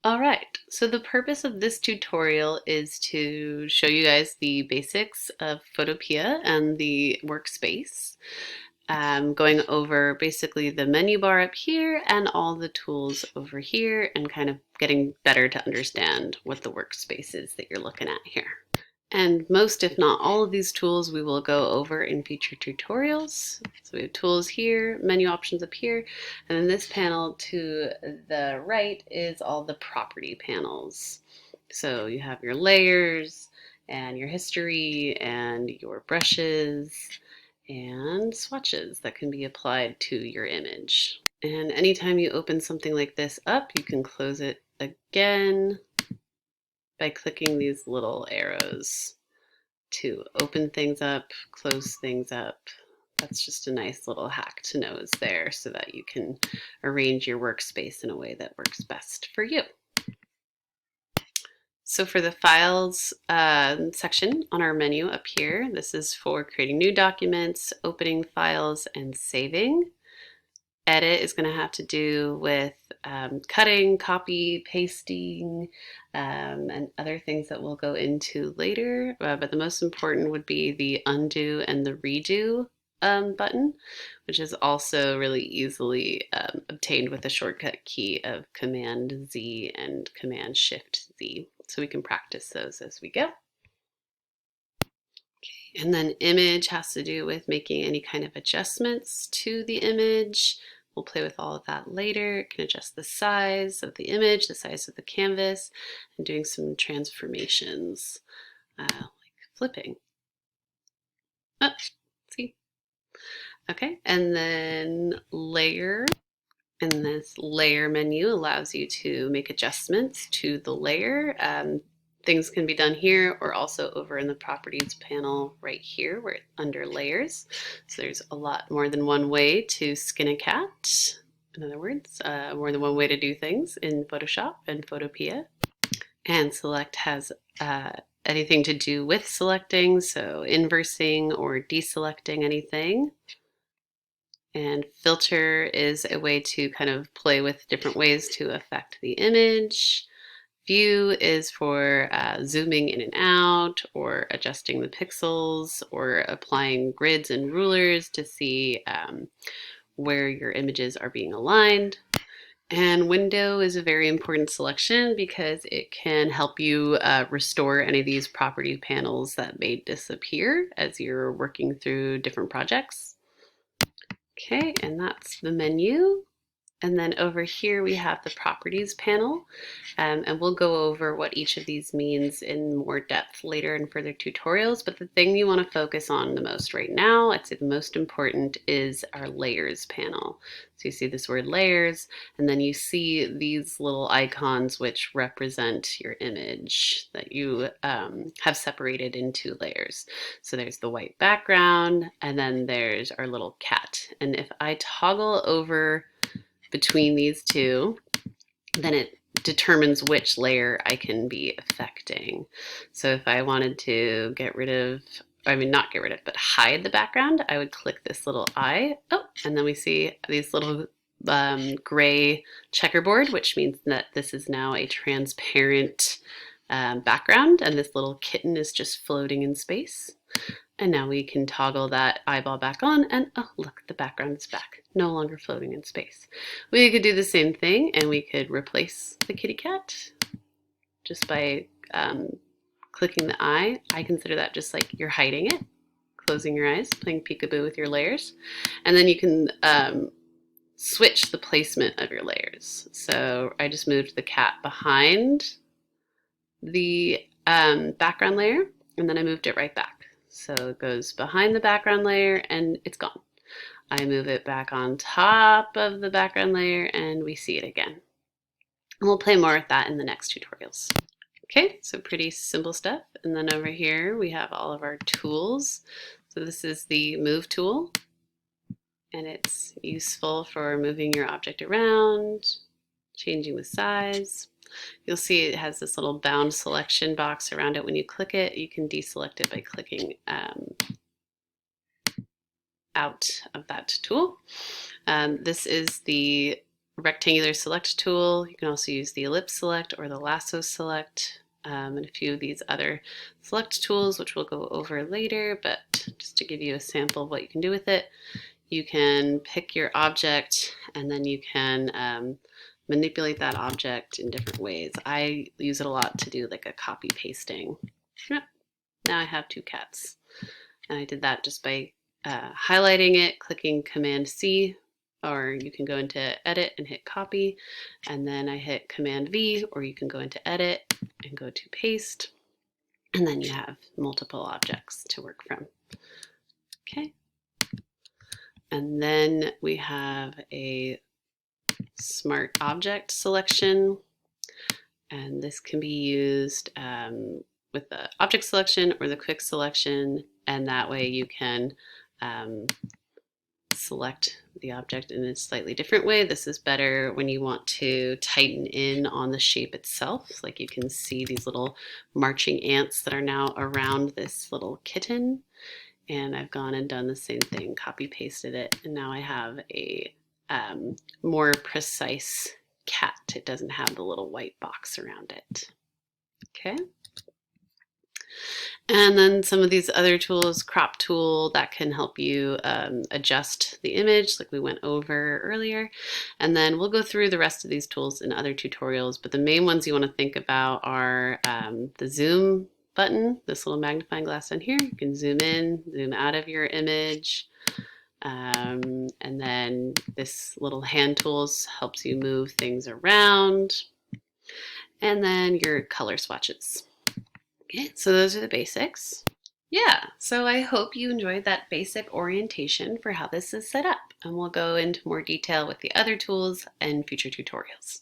All right, so the purpose of this tutorial is to show you guys the basics of Photopea and the workspace, going over basically the menu bar up here and all the tools over here and kind of getting better to understand what the workspace is that you're looking at here. And most, if not all of these tools we will go over in future tutorials. So we have tools here, menu options up here, and then this panel to the right is all the property panels. So you have your layers and your history and your brushes and swatches that can be applied to your image. And anytime you open something like this up, you can close it again by clicking these little arrows to open things up, close things up. That's just a nice little hack to know is there so that you can arrange your workspace in a way that works best for you. So for the files section on our menu up here, this is for creating new documents, opening files, and saving. Edit is going to have to do with cutting, copy, pasting, and other things that we'll go into later. But the most important would be the undo and the redo button, which is also really easily obtained with the shortcut key of Command Z and Command Shift Z. So we can practice those as we go. And then image has to do with making any kind of adjustments to the image. We'll play with all of that later. It can adjust the size of the image, the size of the canvas, and doing some transformations, like flipping. Oh, see? Okay, and then layer. And this layer menu allows you to make adjustments to the layer. Things can be done here or also over in the properties panel right here where it's under layers. So there's a lot more than one way to skin a cat. In other words, more than one way to do things in Photoshop and Photopea. And select has anything to do with selecting, so inversing or deselecting anything. And filter is a way to kind of play with different ways to affect the image. View is for zooming in and out or adjusting the pixels or applying grids and rulers to see where your images are being aligned. And window is a very important selection because it can help you restore any of these property panels that may disappear as you're working through different projects. Okay, and that's the menu. And then over here we have the properties panel, and we'll go over what each of these means in more depth later in further tutorials. But the thing you want to focus on the most right now, I'd say the most important, is our layers panel. So you see this word layers, and then you see these little icons which represent your image that you have separated into layers. So there's the white background, and then there's our little cat. And if I toggle over between these two, then it determines which layer I can be affecting. So if I wanted to get rid of, I mean not get rid of, but hide the background, I would click this little eye. Oh, and then we see these little gray checkerboard, which means that this is now a transparent background, and this little kitten is just floating in space. And now we can toggle that eyeball back on, and oh, look, the background is back, no longer floating in space. We could do the same thing, and we could replace the kitty cat just by clicking the eye. I consider that just like you're hiding it, closing your eyes, playing peekaboo with your layers. And then you can switch the placement of your layers. So I just moved the cat behind the background layer, and then I moved it right back. So it goes behind the background layer and it's gone. I move it back on top of the background layer and we see it again. And we'll play more with that in the next tutorials. Okay, so pretty simple stuff. And then over here we have all of our tools. So this is the move tool, and it's useful for moving your object around, changing the size. You'll see it has this little bound selection box around it. When you click it, you can deselect it by clicking out of that tool. This is the rectangular select tool. You can also use the ellipse select or the lasso select, and a few of these other select tools, which we'll go over later, but just to give you a sample of what you can do with it. You can pick your object and then you can manipulate that object in different ways. I use it a lot to do like a copy pasting. Yep. Now I have two cats. And I did that just by highlighting it, clicking Command C, or you can go into Edit and hit Copy, and then I hit Command V, or you can go into Edit and go to Paste, and then you have multiple objects to work from. Okay. And then we have a Smart Object selection, and this can be used with the object selection or the quick selection, and that way you can select the object in a slightly different way. This is better when you want to tighten in on the shape itself. Like you can see these little marching ants that are now around this little kitten. And I've gone and done the same thing, copy pasted it, and now I have a more precise cat. It doesn't have the little white box around it. Okay. And then some of these other tools, crop tool, that can help you adjust the image like we went over earlier. And then we'll go through the rest of these tools in other tutorials, but the main ones you want to think about are the zoom button, this little magnifying glass down here. You can zoom in, zoom out of your image. And then this little hand tools helps you move things around. And then your color swatches. Okay, so those are the basics. Yeah, so I hope you enjoyed that basic orientation for how this is set up, and we'll go into more detail with the other tools in future tutorials.